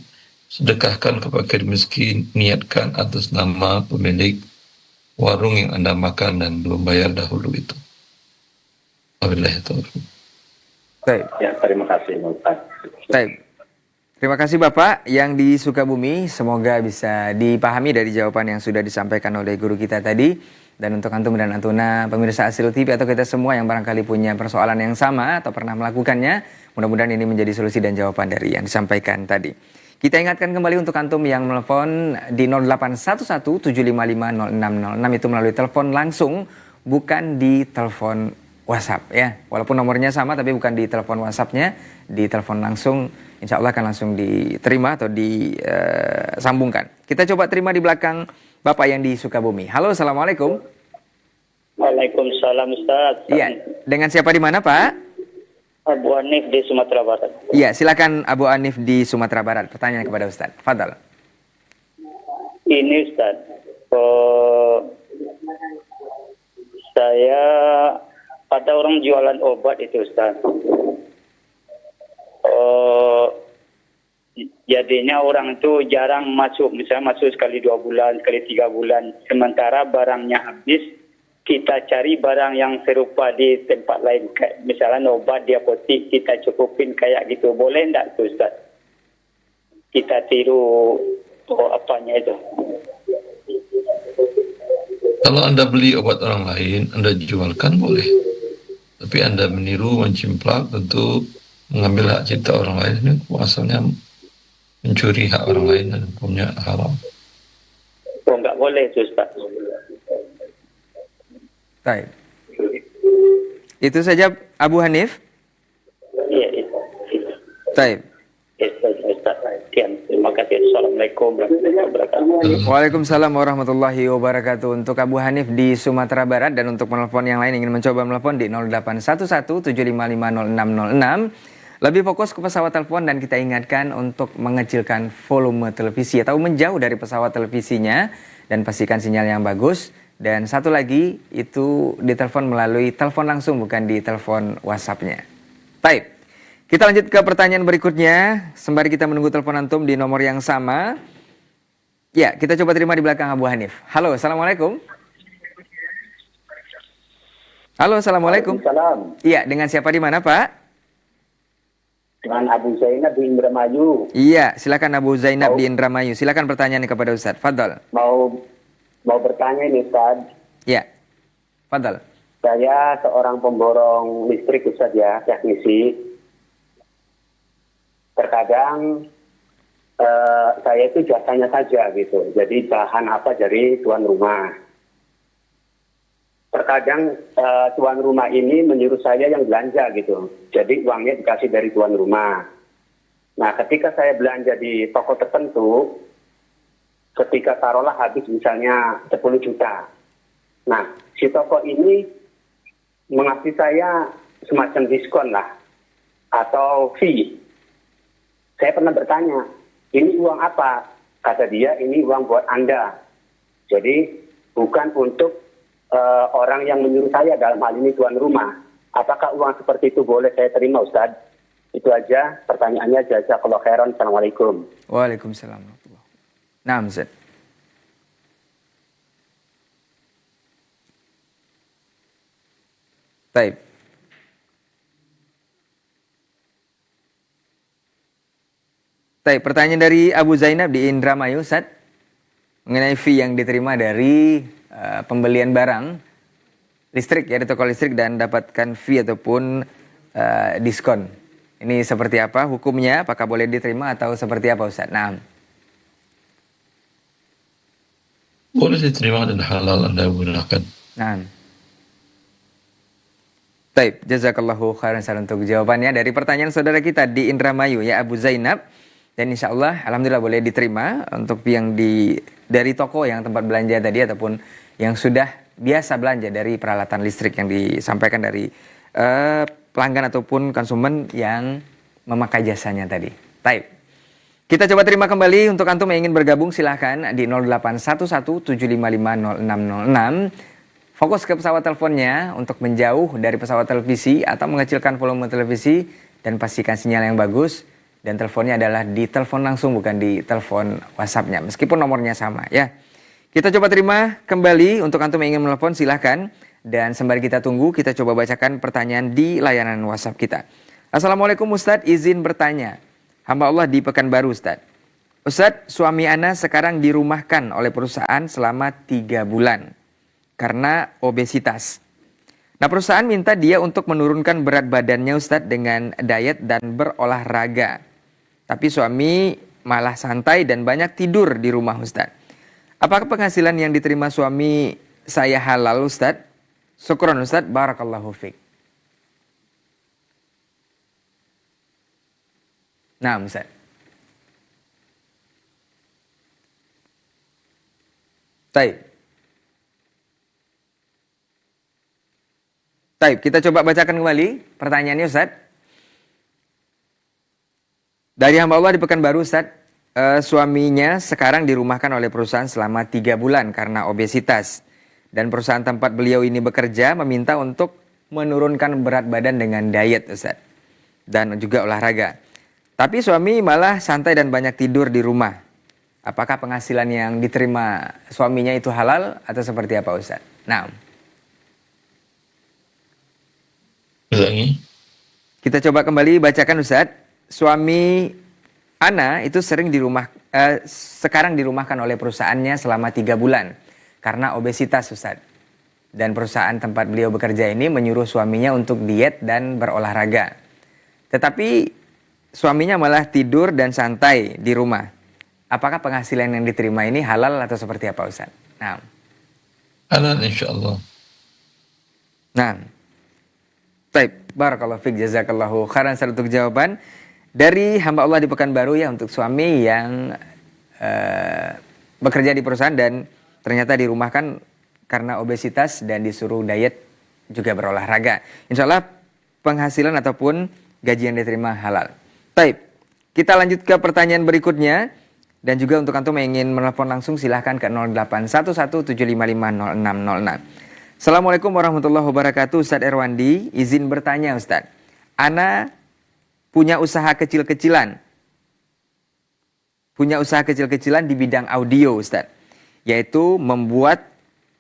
B: sedekahkan ke fakir miskin, niatkan atas nama pemilik warung yang Anda makan dan belum bayar dahulu itu. Wabillahi taufiq.
C: Baik.
D: Ya, terima kasih Ustaz.
C: Baik. Terima kasih Bapak yang di Sukabumi. Semoga bisa dipahami dari jawaban yang sudah disampaikan oleh guru kita tadi. Dan untuk antum dan antuna pemirsa Asri TV atau kita semua yang barangkali punya persoalan yang sama atau pernah melakukannya, mudah-mudahan ini menjadi solusi dan jawaban dari yang disampaikan tadi. Kita ingatkan kembali untuk antum yang menelepon di 0811-755-0606 itu melalui telepon langsung, bukan di telepon WhatsApp ya. Walaupun nomornya sama tapi bukan di telepon WhatsApp-nya, di telepon langsung insya Allah akan langsung diterima atau disambungkan. Kita coba terima di belakang Bapak yang di Sukabumi. Halo, Assalamualaikum.
E: Waalaikumsalam Ustaz.
C: Iya, dengan siapa di mana Pak?
E: Abu Hanif di Sumatera Barat.
C: Iya, silakan Abu Hanif di Sumatera Barat. Pertanyaan kepada Ustaz. Fadal.
E: Ini Ustaz, saya ada orang jualan obat itu Ustaz. Jadinya orang itu jarang masuk, misalnya masuk sekali 2 bulan, sekali 3 bulan. Sementara barangnya habis, kita cari barang yang serupa di tempat lain. Kayak misalnya obat di apotek, kita cukupin kayak gitu. Boleh enggak tuh Ustaz? Kita tiru apanya itu.
B: Kalau Anda beli obat orang lain, Anda jualkan boleh. Tapi Anda meniru, mencimplak, tentu mengambil hak cipta orang lain. Ini asalnya mencuri hak orang lain dan punya haram.
E: Oh, enggak boleh tuh Ustaz.
C: Baik. Itu saja Abu Hanif.
E: Iya, itu.
C: Baik.
E: Ustaz. Terima kasih. Assalamualaikum warahmatullahi wabarakatuh.
C: Waalaikumsalam warahmatullahi wabarakatuh. Untuk Abu Hanif di Sumatera Barat dan untuk penelpon yang lain ingin mencoba menelpon di 0811-755-0606. Lebih fokus ke pesawat telepon dan kita ingatkan untuk mengecilkan volume televisi atau menjauh dari pesawat televisinya dan pastikan sinyal yang bagus. Dan satu lagi itu ditelepon melalui telepon langsung bukan di telepon WhatsApp-nya. Baik, kita lanjut ke pertanyaan berikutnya. Sembari kita menunggu telepon antum di nomor yang sama. Ya, kita coba terima di belakang Abu Hanif. Halo, Assalamualaikum. Halo, Assalamualaikum.
D: Salam.
C: Iya, dengan siapa di mana Pak?
D: Dengan Abu Zainab di Indramayu.
C: Iya, silakan Abu Zainab di Indramayu. Silakan pertanyaan kepada Ustaz. Fadal.
D: Mau bertanya nih Ustaz.
C: Ya, Fadal.
D: Saya seorang pemborong listrik Ustaz ya, teknisi. Terkadang saya itu jasanya saja gitu. Jadi bahan apa dari tuan rumah. Terkadang tuan rumah ini menyuruh saya yang belanja gitu. Jadi uangnya dikasih dari tuan rumah. Nah, ketika saya belanja di toko tertentu, ketika taruhlah habis misalnya 10 juta. Nah, si toko ini mengasih saya semacam diskon lah atau fee. Saya pernah bertanya, ini uang apa? Kata dia, ini uang buat Anda. Jadi bukan untuk orang yang menyuruh saya, dalam hal ini tuan rumah. Apakah uang seperti itu boleh saya terima Ustaz? Itu aja pertanyaannya. Jazakallahu khairan. Assalamualaikum.
C: Waalaikumsalam. Nah, Ustaz. Baik. Baik, pertanyaan dari Abu Zainab di Indramayu, Ustaz. Mengenai fee yang diterima dari pembelian barang listrik ya di toko listrik dan dapatkan fee ataupun diskon. Ini seperti apa hukumnya? Apakah boleh diterima atau seperti apa Ustaz? Nah.
B: Boleh diterima dan halal Anda gunakan.
C: Nah. Baik, jazakallahu khairan untuk jawabannya dari pertanyaan saudara kita di Indramayu ya Abu Zainab. Dan insya Allah alhamdulillah boleh diterima untuk yang dari toko yang tempat belanja tadi ataupun yang sudah biasa belanja dari peralatan listrik yang disampaikan dari pelanggan ataupun konsumen yang memakai jasanya tadi. Baik. Kita coba terima kembali untuk antum yang ingin bergabung silahkan di 0811-755-0606. Fokus ke pesawat teleponnya untuk menjauh dari pesawat televisi atau mengecilkan volume televisi dan pastikan sinyal yang bagus. Dan teleponnya adalah di telepon langsung, bukan di telepon WhatsApp-nya. Meskipun nomornya sama ya. Kita coba terima kembali. Untuk antum yang ingin menelpon silahkan. Dan sembari kita tunggu, kita coba bacakan pertanyaan di layanan WhatsApp kita. Assalamualaikum Ustadz, izin bertanya. Hamba Allah di Pekanbaru Ustadz. Ustadz, suami ana sekarang dirumahkan oleh perusahaan selama 3 bulan. Karena obesitas. Nah, perusahaan minta dia untuk menurunkan berat badannya Ustadz dengan diet dan berolahraga. Tapi suami malah santai dan banyak tidur di rumah Ustadz. Apakah penghasilan yang diterima suami saya halal Ustadz? Syukron Ustadz, barakallahu fiqh. Nah Ustadz. Taib, kita coba bacakan kembali pertanyaannya Ustadz. Dari hamba Allah di Pekanbaru Ustadz, suaminya sekarang dirumahkan oleh perusahaan selama 3 bulan karena obesitas. Dan perusahaan tempat beliau ini bekerja meminta untuk menurunkan berat badan dengan diet Ustadz. Dan juga olahraga. Tapi suami malah santai dan banyak tidur di rumah. Apakah penghasilan yang diterima suaminya itu halal atau seperti apa Ustadz? Nah.
B: Ulangi.
C: Kita coba kembali bacakan Ustadz. Suami ana itu sekarang dirumahkan oleh perusahaannya selama 3 bulan karena obesitas Ustadz. Dan perusahaan tempat beliau bekerja ini menyuruh suaminya untuk diet dan berolahraga. Tetapi suaminya malah tidur dan santai di rumah. Apakah penghasilan yang diterima ini halal atau seperti apa Ustadz? Nah.
B: Halal insyaallah.
C: Nah. Baik, barakallahu fiik, jazakallahu khairan untuk jawaban dari hamba Allah di Pekanbaru ya, untuk suami yang bekerja di perusahaan dan ternyata dirumahkan karena obesitas dan disuruh diet juga berolahraga. Insya Allah penghasilan ataupun gaji yang diterima halal. Baik, kita lanjut ke pertanyaan berikutnya. Dan juga untuk antum yang ingin menelpon langsung silahkan ke 081175500606. Assalamualaikum warahmatullahi wabarakatuh. Ustadz Erwandi, izin bertanya Ustadz. Ana punya usaha kecil-kecilan. Di bidang audio Ustadz. Yaitu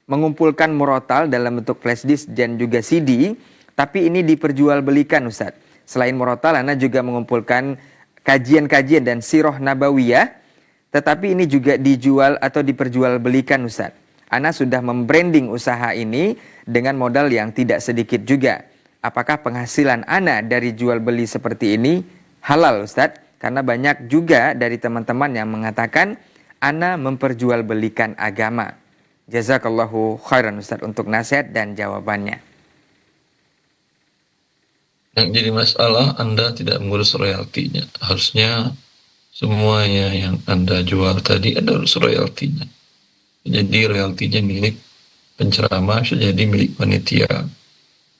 C: mengumpulkan murotal dalam bentuk flash disk dan juga CD. Tapi ini diperjualbelikan Ustadz. Selain murotal, Ana juga mengumpulkan kajian-kajian dan sirah nabawiyah. Tetapi ini juga dijual atau diperjualbelikan Ustadz. Ana sudah membranding usaha ini dengan modal yang tidak sedikit juga. Apakah penghasilan Ana dari jual beli seperti ini halal Ustadz? Karena banyak juga dari teman-teman yang mengatakan Ana memperjualbelikan agama. Jazakallahu khairan Ustadz untuk nasihat dan jawabannya.
B: Yang jadi masalah Anda tidak mengurus royaltinya. Harusnya semuanya yang Anda jual tadi ada urus royaltinya. Jadi royaltinya milik penceramah, bisa jadi milik panitia,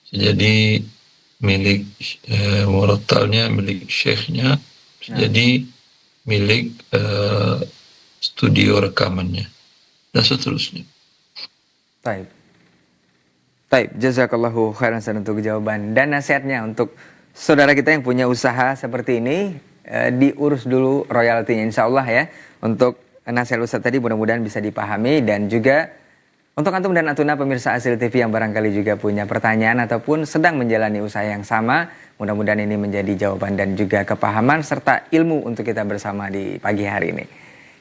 B: bisa jadi milik murotalnya, milik syekhnya, bisa jadi milik studio rekamannya, dan seterusnya.
C: Baik, jazakallahu khairan untuk jawaban dan nasihatnya untuk saudara kita yang punya usaha seperti ini. Diurus dulu royaltinya insya Allah ya. Untuk nasihat Ustadz tadi mudah-mudahan bisa dipahami. Dan juga untuk antum dan antuna pemirsa Asil TV yang barangkali juga punya pertanyaan ataupun sedang menjalani usaha yang sama, mudah-mudahan ini menjadi jawaban dan juga kepahaman serta ilmu untuk kita bersama di pagi hari ini.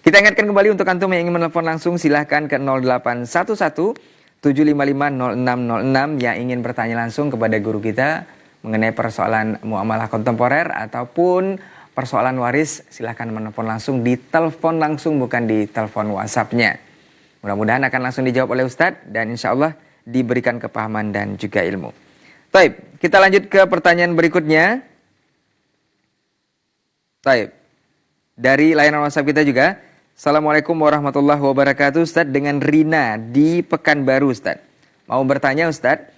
C: Kita ingatkan kembali untuk antum yang ingin menelpon langsung silahkan ke 0811 7550606 yang ingin bertanya langsung kepada guru kita mengenai persoalan muamalah kontemporer ataupun persoalan waris, silahkan menelpon langsung di telepon langsung, bukan di telepon WhatsApp-nya. Mudah-mudahan akan langsung dijawab oleh Ustadz dan insya Allah diberikan kepahaman dan juga ilmu. Baik, kita lanjut ke pertanyaan berikutnya. Baik, dari layanan WhatsApp kita juga. Assalamualaikum warahmatullahi wabarakatuh Ustadz, dengan Rina di Pekanbaru Ustadz. Mau bertanya Ustadz,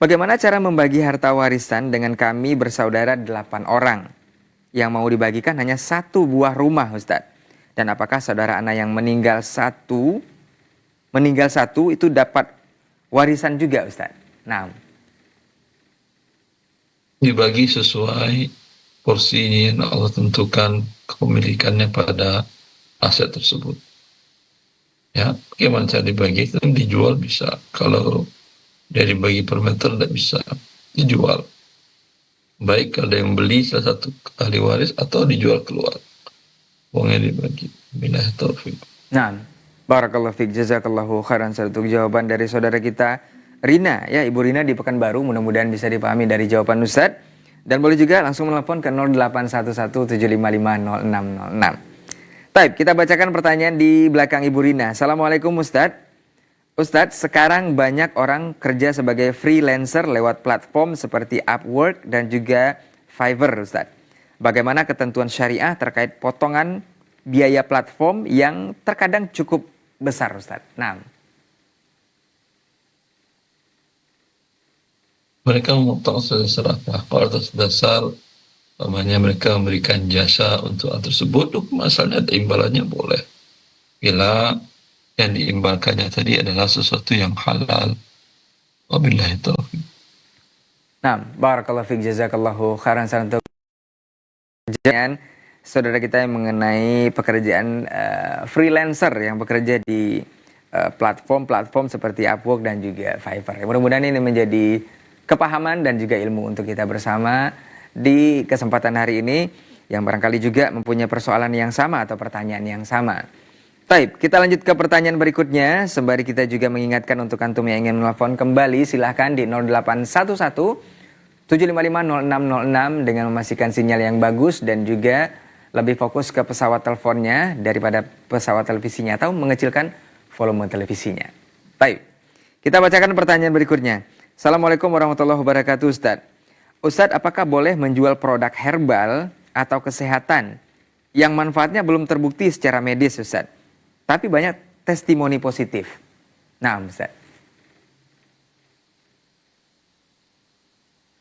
C: bagaimana cara membagi harta warisan dengan kami bersaudara 8 orang? Yang mau dibagikan hanya 1 buah rumah Ustadz. Dan apakah saudara anak yang meninggal satu itu dapat warisan juga Ustadz? Nah,
B: Dibagi sesuai porsinya yang Allah tentukan kepemilikannya pada aset tersebut. Ya, bagaimana cara dibagi? Itu dijual bisa. Kalau dia dibagi per meter tidak bisa dijual. Baik kalau ada yang beli salah satu ahli waris atau dijual keluar. Uangnya dibagi. Bila taufik.
C: Nah, barakallahu fiik, jazakallahu khairan untuk jawaban dari saudara kita Rina, ya Ibu Rina di Pekanbaru. Mudah-mudahan bisa dipahami dari jawaban Ustadz. Dan boleh juga langsung menelpon ke 0811-755-0606. Baik, kita bacakan pertanyaan di belakang Ibu Rina. Assalamualaikum Ustadz. Ustadz, sekarang banyak orang kerja sebagai freelancer lewat platform seperti Upwork dan juga Fiverr, Ustadz. Bagaimana ketentuan syariah terkait potongan biaya platform yang terkadang cukup besar, Ustadz? Nah.
B: Mereka memotong sebesar apa? Kalau atas dasar namanya mereka memberikan jasa untuk hal tersebut, hukum asalnya ada imbalannya boleh. Bila yang diimbalkannya tadi adalah sesuatu yang halal. Wabillahi taufiq.
C: Nah, barakallahu fiik, jazakallahu khairan untuk pekerjaan saudara kita yang mengenai pekerjaan freelancer yang bekerja di platform-platform seperti Upwork dan juga Fiverr. Mudah-mudahan ini menjadi kepahaman dan juga ilmu untuk kita bersama di kesempatan hari ini yang barangkali juga mempunyai persoalan yang sama atau pertanyaan yang sama. Baik, kita lanjut ke pertanyaan berikutnya. Sembari kita juga mengingatkan untuk antum yang ingin menelpon kembali, silahkan di 0811-755-0606 dengan memastikan sinyal yang bagus dan juga lebih fokus ke pesawat teleponnya daripada pesawat televisinya atau mengecilkan volume televisinya. Baik, kita bacakan pertanyaan berikutnya. Assalamualaikum warahmatullahi wabarakatuh, Ustadz. Ustadz, apakah boleh menjual produk herbal atau kesehatan yang manfaatnya belum terbukti secara medis, Ustadz, tapi banyak testimoni positif? Nah, Ustadz.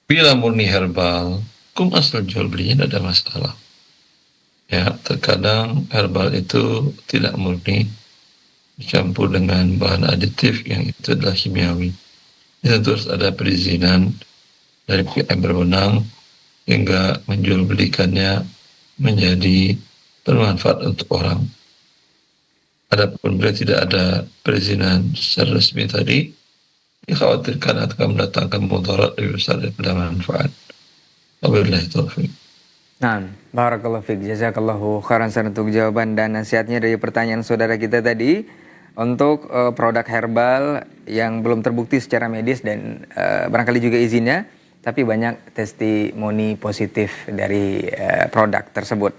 B: Bila murni herbal, hukum asal jual belinya tidak ada masalah. Ya, terkadang herbal itu tidak murni, dicampur dengan bahan aditif yang itu adalah kimiawi. Itu terus ada perizinan dari pihak yang berwenang hingga menjual belikannya menjadi bermanfaat untuk orang. Adapun bila tidak ada perizinan secara resmi tadi, dikhawatirkan akan mendatangkan mudarat lebih besar daripada manfaat. Wabillahi taufiq.
C: Nah, barakallahu fiik, jazakallahu khairan untuk jawaban dan nasihatnya dari pertanyaan saudara kita tadi. Untuk produk herbal yang belum terbukti secara medis dan barangkali juga izinnya, tapi banyak testimoni positif dari produk tersebut.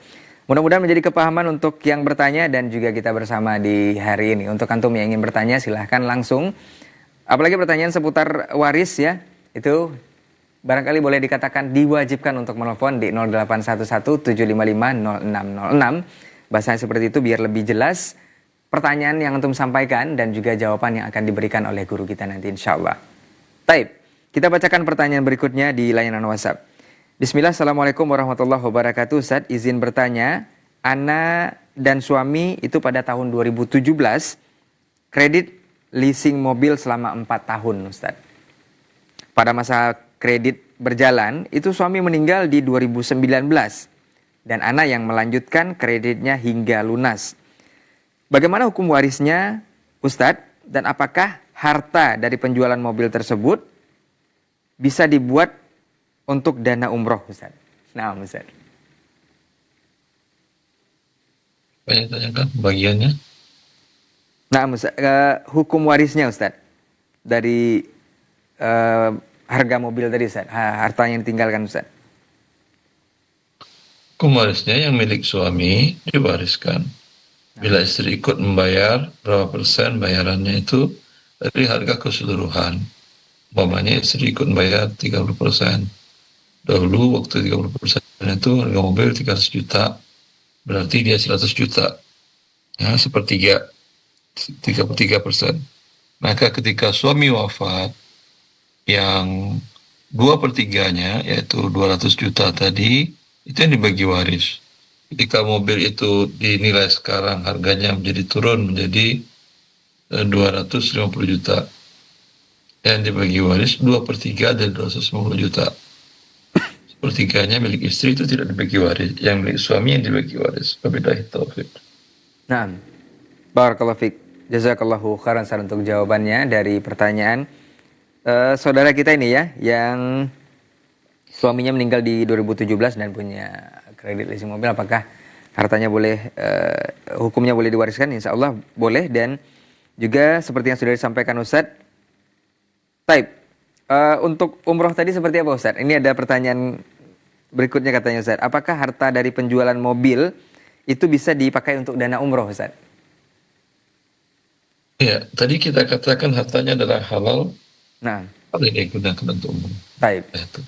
C: Mudah-mudahan menjadi kepahaman untuk yang bertanya dan juga kita bersama di hari ini. Untuk antum yang ingin bertanya silahkan langsung. Apalagi pertanyaan seputar waris ya, itu barangkali boleh dikatakan diwajibkan untuk menelpon di 0811-755-0606. Bahasanya seperti itu biar lebih jelas pertanyaan yang antum sampaikan dan juga jawaban yang akan diberikan oleh guru kita nanti insyaallah. Taib, kita bacakan pertanyaan berikutnya di layanan WhatsApp. Bismillah, assalamualaikum warahmatullahi wabarakatuh. Ustaz, izin bertanya, ana dan suami itu pada tahun 2017 kredit leasing mobil selama 4 tahun, Ustaz. Pada masa kredit berjalan, itu suami meninggal di 2019 dan ana yang melanjutkan kreditnya hingga lunas. Bagaimana hukum warisnya, Ustadz? Dan apakah harta dari penjualan mobil tersebut bisa dibuat untuk dana umroh, Ustadz? Nah, Ustadz.
B: Banyak tanyakan bagiannya.
C: Nah, hukum warisnya, Ustadz, dari harga mobil tadi, Ustadz, harta yang ditinggalkan, Ustadz.
B: Hukum warisnya yang milik suami diwariskan. Bila istri ikut membayar, berapa persen bayarannya itu dari harga keseluruhan. Umpamanya istri ikut membayar 30%. Dahulu waktu 30% itu harga mobil 300 juta, berarti dia 100 juta. Ya, sepertiga, 33%. Maka ketika suami wafat, yang 2/3-nya, yaitu 200 juta tadi, itu yang dibagi waris. Ketika mobil itu dinilai sekarang harganya menjadi turun menjadi 250 juta. Yang dibagi waris 2/3 dari 250 juta. sepertiganya milik istri itu tidak dibagi waris, yang milik suami yang dibagi waris. Wabillahi taufik.
C: Nah, barakallahu fiik. Jazakallahu khairan untuk jawabannya dari pertanyaan saudara kita ini ya, yang suaminya meninggal di 2017 dan punya kredit leasing mobil. Apakah hartanya boleh, hukumnya boleh diwariskan? Insya Allah boleh. Dan juga seperti yang sudah disampaikan Ustadz. Taib, untuk umroh tadi seperti apa Ustadz? Ini ada pertanyaan berikutnya katanya Ustadz. Apakah harta dari penjualan mobil itu bisa dipakai untuk dana umroh Ustadz?
B: Ya, tadi kita katakan hartanya adalah halal,
C: Nah,
B: boleh digunakan untuk umum.
C: taib.
B: Itu.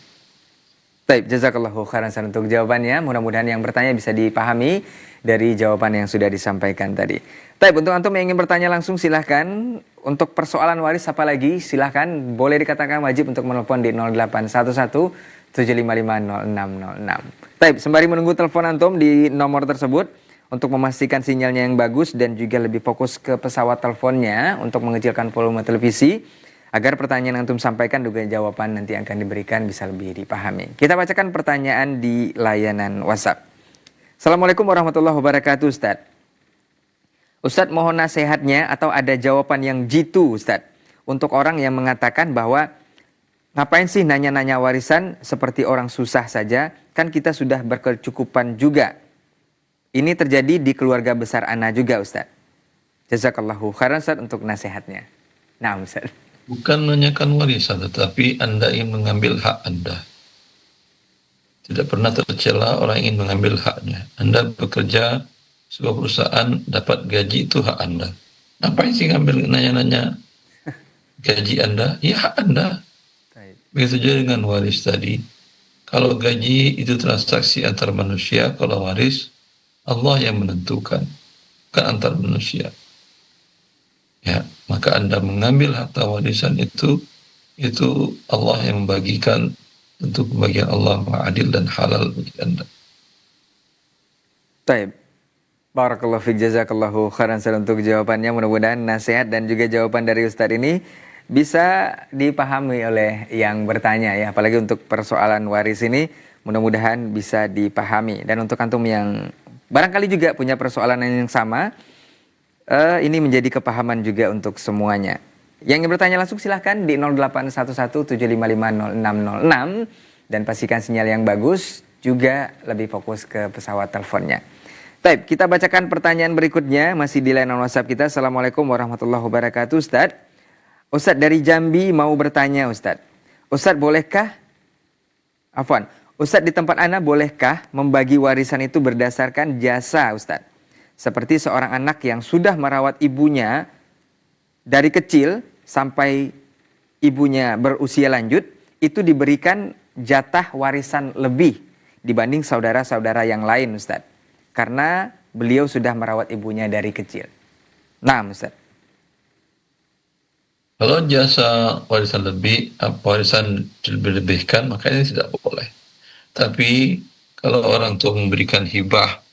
C: Taib, jazakallahu khairan untuk jawabannya. Mudah-mudahan yang bertanya bisa dipahami dari jawaban yang sudah disampaikan tadi. Taib, untuk antum yang ingin bertanya langsung silahkan. Untuk persoalan waris apalagi silahkan. Boleh dikatakan wajib untuk menelpon di 0811 755 0606. Taib, sembari menunggu telepon antum di nomor tersebut, untuk memastikan sinyalnya yang bagus dan juga lebih fokus ke pesawat teleponnya untuk mengecilkan volume televisi, agar pertanyaan yang antum sampaikan juga jawaban nanti akan diberikan bisa lebih dipahami. Kita bacakan pertanyaan di layanan WhatsApp. Assalamualaikum warahmatullahi wabarakatuh Ustadz. Ustadz mohon nasihatnya atau ada jawaban yang jitu Ustadz untuk orang yang mengatakan bahwa ngapain sih nanya-nanya warisan seperti orang susah saja, kan kita sudah berkecukupan juga. Ini terjadi di keluarga besar Ana juga Ustaz. Jazakallahu khairan Ustaz untuk nasihatnya. Nah Ustaz.
B: Bukan menanyakan warisan, tetapi Anda ingin mengambil hak Anda. Tidak pernah tercela orang ingin mengambil haknya. Anda bekerja sebuah perusahaan, dapat gaji, itu hak Anda. Ngapain sih ngambil nanya-nanya gaji Anda? Ya hak Anda. Begitu juga dengan waris tadi. Kalau gaji itu transaksi antar manusia, kalau waris Allah yang menentukan, bukan antar manusia. Ya, maka Anda mengambil harta warisan itu Allah yang membagikan, tentu pembagian Allah adil dan halal bagi Anda.
C: Taib. Barakallahu fiik, jazakallahu khairan untuk jawabannya. Mudah-mudahan nasihat dan juga jawaban dari Ustadz ini bisa dipahami oleh yang bertanya ya, apalagi untuk persoalan waris ini mudah-mudahan bisa dipahami. Dan untuk antum yang barangkali juga punya persoalan yang sama, ini menjadi kepahaman juga untuk semuanya. Yang ingin bertanya langsung silahkan di 0811755606 dan pastikan sinyal yang bagus, juga lebih fokus ke pesawat teleponnya. Baik, kita bacakan pertanyaan berikutnya masih di layanan WhatsApp kita. Assalamualaikum warahmatullahi wabarakatuh Ustadz. Ustadz dari Jambi mau bertanya Ustadz. Ustadz bolehkah Ustadz di tempat Ana bolehkah membagi warisan itu berdasarkan jasa Ustadz? Seperti seorang anak yang sudah merawat ibunya dari kecil sampai ibunya berusia lanjut, itu diberikan jatah warisan lebih dibanding saudara-saudara yang lain Ustadz. Karena beliau sudah merawat ibunya dari kecil. Nah Ustadz.
B: Kalau jasa warisan warisan dilebihkan, maka ini tidak boleh. Tapi kalau orang tua memberikan hibah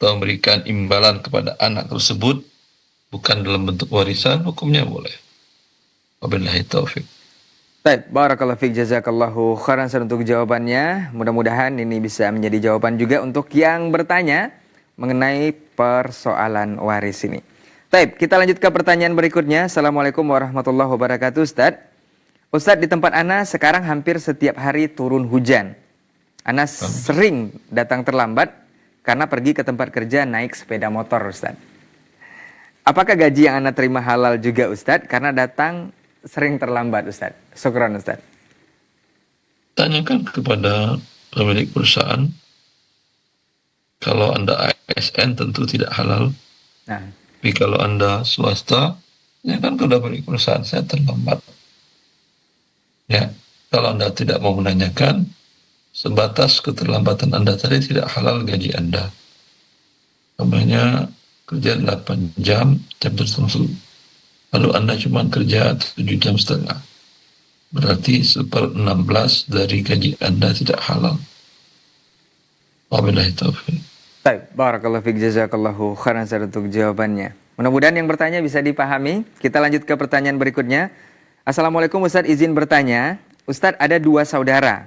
B: atau memberikan imbalan kepada anak tersebut bukan dalam bentuk warisan, hukumnya boleh. Wabillahi taufik.
C: Baik, barakallahu fiik, jazakallahu khairan untuk jawabannya. Mudah-mudahan ini bisa menjadi jawaban juga untuk yang bertanya mengenai persoalan waris ini. Baik, kita lanjut ke pertanyaan berikutnya. Assalamualaikum warahmatullahi wabarakatuh Ustadz. Ustadz di tempat Ana sekarang hampir setiap hari turun hujan. Ana sering datang terlambat karena pergi ke tempat kerja naik sepeda motor Ustadz. Apakah gaji yang Ana terima halal juga Ustadz? Karena datang sering terlambat Ustadz. Syukran Ustadz.
B: Tanyakan kepada pemilik perusahaan. Kalau Anda ASN tentu tidak halal.
C: Nah.
B: Tapi kalau Anda swasta, ya kan kepada pemilik perusahaan, saya terlambat. Ya, kalau Anda tidak mau menanyakan, sebatas keterlambatan Anda tadi tidak halal gaji Anda. Namanya kerja 8 jam tertentu. Lalu Anda cuma kerja 7 jam setengah. Berarti 1/16 dari gaji Anda tidak halal. Wabillahi taufiq.
C: Baik, barakallahu fiik, jazakallahu khairan untuk jawabannya. Mudah-mudahan yang bertanya bisa dipahami. Kita lanjut ke pertanyaan berikutnya. Assalamualaikum Ustadz, izin bertanya. Ustadz ada 2 saudara.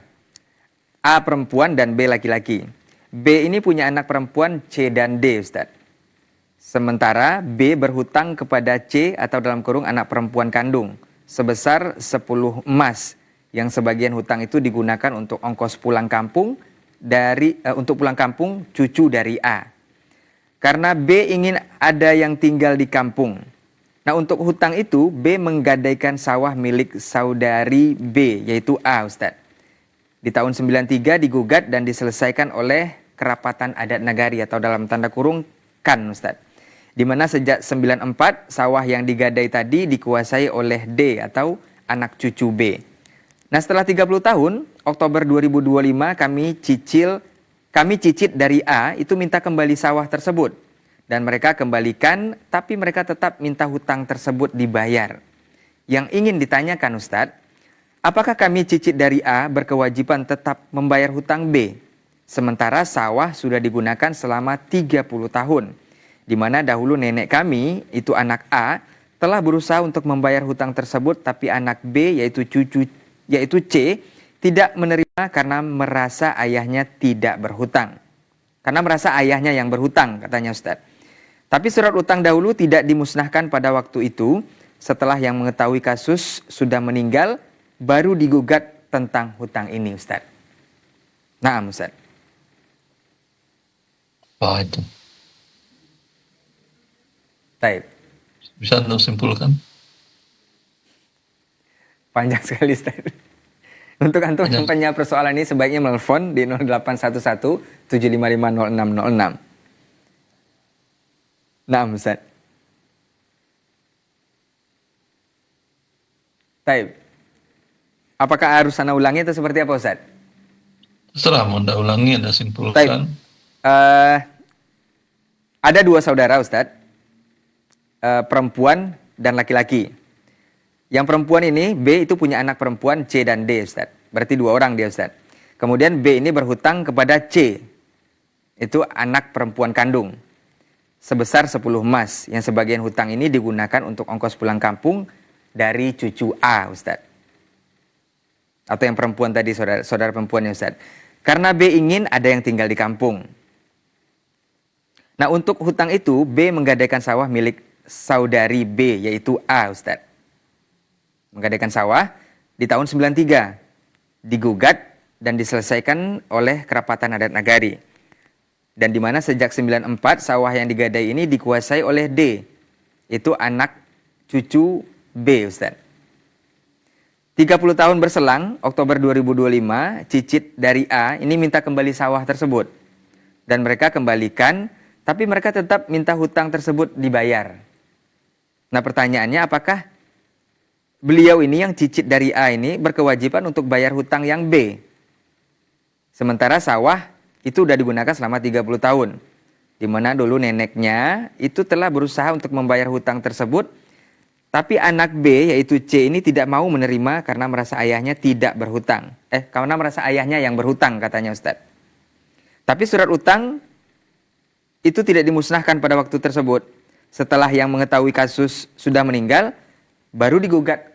C: A perempuan dan B laki-laki. B ini punya anak perempuan C dan D, Ustaz. Sementara B berhutang kepada C atau dalam kurung anak perempuan kandung sebesar 10 emas yang sebagian hutang itu digunakan untuk ongkos pulang kampung untuk pulang kampung cucu dari A. Karena B ingin ada yang tinggal di kampung. Nah, untuk hutang itu B menggadaikan sawah milik saudari B yaitu A, Ustaz. Di tahun 93 digugat dan diselesaikan oleh kerapatan adat nagari atau dalam tanda kurung KAN, Ustaz. Di mana sejak 94 sawah yang digadai tadi dikuasai oleh D atau anak cucu B. Nah, setelah 30 tahun, Oktober 2025 kami cicit dari A itu minta kembali sawah tersebut. Dan mereka kembalikan, tapi mereka tetap minta hutang tersebut dibayar. Yang ingin ditanyakan, Ustadz, apakah kami cicit dari A berkewajiban tetap membayar hutang B? Sementara sawah sudah digunakan selama 30 tahun. Di mana dahulu nenek kami, itu anak A, telah berusaha untuk membayar hutang tersebut, tapi anak B, yaitu C, tidak menerima karena merasa ayahnya tidak berhutang. Karena merasa ayahnya yang berhutang, katanya Ustadz. Tapi surat utang dahulu tidak dimusnahkan pada waktu itu, setelah yang mengetahui kasus sudah meninggal, baru digugat tentang hutang ini, Ustaz. Naam, Ustaz.
B: Apa itu?
C: Baik.
B: Bisa Anda simpulkan?
C: Panjang sekali, Ustaz. Untuk antum yang punya persoalan ini sebaiknya menelpon di 0811 755 0606. Naam, Ustaz. Baik. Apakah harus ana ulangi atau seperti apa, Ustaz?
B: Terserah, mau Anda ulangi, Anda simpulkan.
C: Ada dua saudara, Ustaz. Perempuan dan laki-laki. Yang perempuan ini, B itu punya anak perempuan C dan D, Ustaz. Berarti dua orang dia, Ustaz. Kemudian B ini berhutang kepada C. Itu anak perempuan kandung. Sebesar 10 emas. Yang sebagian hutang ini digunakan untuk ongkos pulang kampung dari cucu A, Ustaz. Atau yang perempuan tadi, saudara perempuannya, Ustaz. Karena B ingin ada yang tinggal di kampung. Nah, untuk hutang itu, B menggadaikan sawah milik saudari B, yaitu A, Ustaz. Menggadaikan sawah di tahun 93. Digugat dan diselesaikan oleh kerapatan adat nagari. Dan di mana sejak 94 sawah yang digadai ini dikuasai oleh D. Itu anak cucu B, Ustaz. 30 tahun berselang, Oktober 2025, cicit dari A ini minta kembali sawah tersebut. Dan mereka kembalikan, tapi mereka tetap minta hutang tersebut dibayar. Nah, pertanyaannya apakah beliau ini yang cicit dari A ini berkewajiban untuk bayar hutang yang B? Sementara sawah itu sudah digunakan selama 30 tahun. Di mana dulu neneknya itu telah berusaha untuk membayar hutang tersebut. Tapi anak B yaitu C ini tidak mau menerima karena merasa ayahnya tidak berhutang. Karena merasa ayahnya yang berhutang, katanya Ustaz. Tapi surat utang itu tidak dimusnahkan pada waktu tersebut. Setelah yang mengetahui kasus sudah meninggal, baru digugat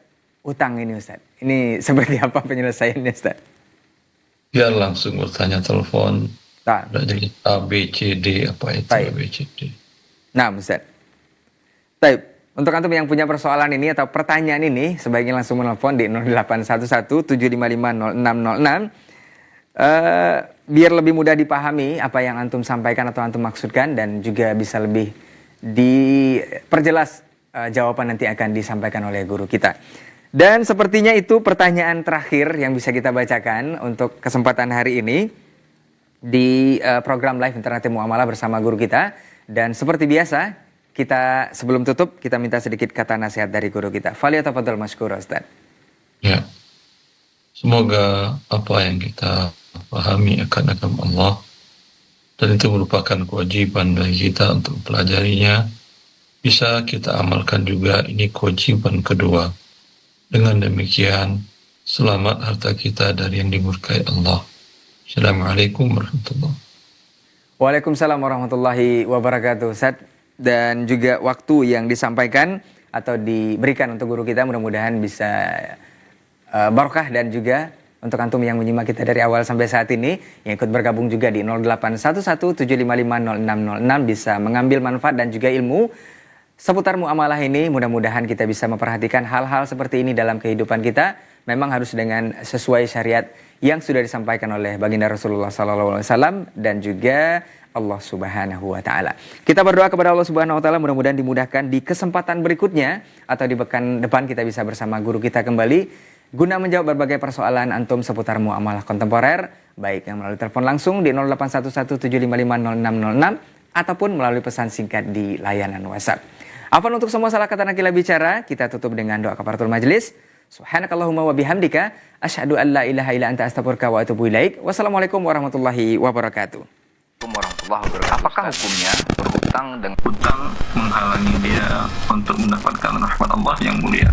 C: utang ini, Ustaz. Ini seperti apa penyelesaiannya, Ustaz?
B: Biar langsung bertanya telepon.
C: Jadi
B: A, B, C, D, apa itu A, B, C, D.
C: Nah, Ustaz. Baik, untuk antum yang punya persoalan ini atau pertanyaan ini, sebaiknya langsung menelpon di 0811 755 0606. Biar lebih mudah dipahami apa yang antum sampaikan atau antum maksudkan, dan juga bisa lebih diperjelas jawaban nanti akan disampaikan oleh guru kita. Dan sepertinya itu pertanyaan terakhir yang bisa kita bacakan untuk kesempatan hari ini di program live Internati Muamalah bersama guru kita. Dan seperti biasa, kita sebelum tutup kita minta sedikit kata nasihat dari guru kita. Falyatafadhal masykur, Ustaz.
B: Ya. Semoga apa yang kita pahami akan agama Allah, dan itu merupakan kewajiban bagi kita untuk mempelajarinya, bisa kita amalkan juga. Ini kewajiban kedua. Dengan demikian, selamat harta kita dari yang dimurkai Allah. Assalamualaikum warahmatullahi wabarakatuh.
C: Waalaikumsalam warahmatullahi wabarakatuh, Ustaz. Dan juga waktu yang disampaikan atau diberikan untuk guru kita mudah-mudahan bisa barokah dan juga Untuk antum yang menyimak kita dari awal sampai saat ini, yang ikut bergabung juga di 081175500606 bisa mengambil manfaat dan juga ilmu seputar muamalah ini. Mudah-mudahan kita bisa memperhatikan hal-hal seperti ini dalam kehidupan kita. Memang harus dengan sesuai syariat yang sudah disampaikan oleh baginda Rasulullah SAW dan juga Allah Subhanahu wa taala. Kita berdoa kepada Allah Subhanahu wa taala mudah-mudahan dimudahkan di kesempatan berikutnya atau di pekan depan kita bisa bersama guru kita kembali guna menjawab berbagai persoalan antum seputar muamalah kontemporer, baik yang melalui telepon langsung di 081175500606 ataupun melalui pesan singkat di layanan WhatsApp. Afwan untuk semua salah kata nakila bicara, kita tutup dengan doa kafaratul majelis. Subhanakallahumma wa bihamdika asyhadu an la ilaha illa anta astaghfiruka wa atubu ilaik. Wassalamualaikum warahmatullahi wabarakatuh.
A: warahmatullahi wabarakatuh. Apakah hukumnya berhutang dengan
B: Hutang menghalangi dia untuk mendapatkan rahmat Allah yang mulia.